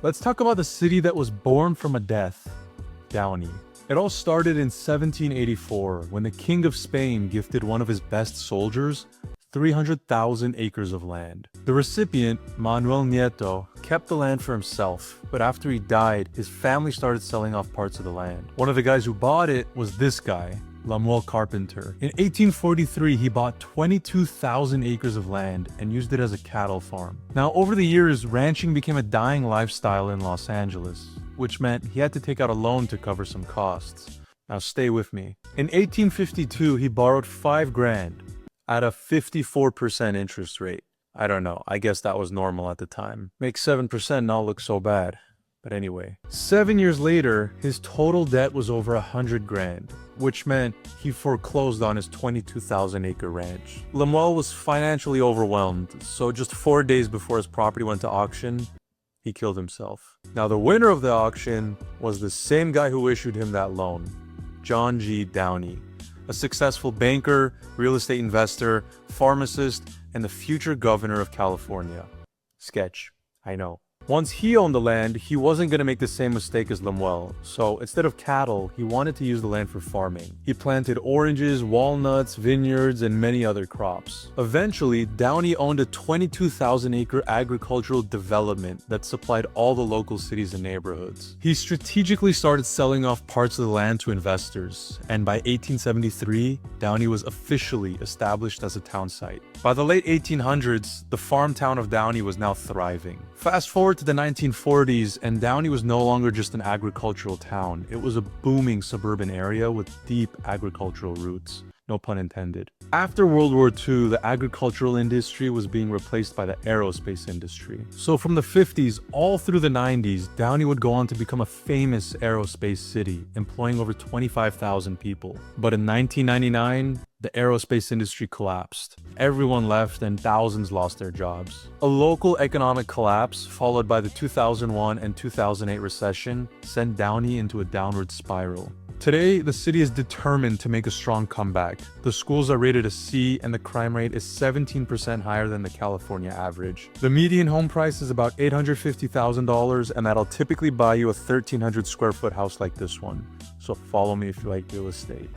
Let's talk about the city that was born from a death, Downey. It all started in 1784 when the King of Spain gifted one of his best soldiers 300,000 acres of land. The recipient, Manuel Nieto, kept the land for himself, but after he died, his family started selling off parts of the land. One of the guys who bought it was this guy, Lemuel Carpenter. In 1843, he bought 22,000 acres of land and used it as a cattle farm. Now, over the years, ranching became a dying lifestyle in Los Angeles, which meant he had to take out a loan to cover some costs. Now, stay with me. In 1852, he borrowed $5,000 at a 54% interest rate. I don't know, I guess that was normal at the time. Makes 7% not look so bad. But anyway, 7 years later, his total debt was over $100,000, which meant he foreclosed on his 22,000 acre ranch. Lemuel was financially overwhelmed, so just 4 days before his property went to auction, he killed himself. Now the winner of the auction was the same guy who issued him that loan, John G. Downey, a successful banker, real estate investor, pharmacist, and the future governor of California. Sketch, I know. Once he owned the land, he wasn't going to make the same mistake as Lemuel, so instead of cattle, he wanted to use the land for farming. He planted oranges, walnuts, vineyards, and many other crops. Eventually, Downey owned a 22,000-acre agricultural development that supplied all the local cities and neighborhoods. He strategically started selling off parts of the land to investors, and by 1873, Downey was officially established as a town site. By the late 1800s, the farm town of Downey was now thriving. Fast forward to the 1940s, and Downey was no longer just an agricultural town. It was a booming suburban area with deep agricultural roots. No pun intended. After World War II, the agricultural industry was being replaced by the aerospace industry. So from the 50s all through the 90s, Downey would go on to become a famous aerospace city, employing over 25,000 people. But in 1999, the aerospace industry collapsed. Everyone left and thousands lost their jobs. A local economic collapse, followed by the 2001 and 2008 recession, sent Downey into a downward spiral. Today, the city is determined to make a strong comeback. The schools are rated a C, and the crime rate is 17% higher than the California average. The median home price is about $850,000, and that'll typically buy you a 1,300 square foot house like this one. So follow me if you like real estate.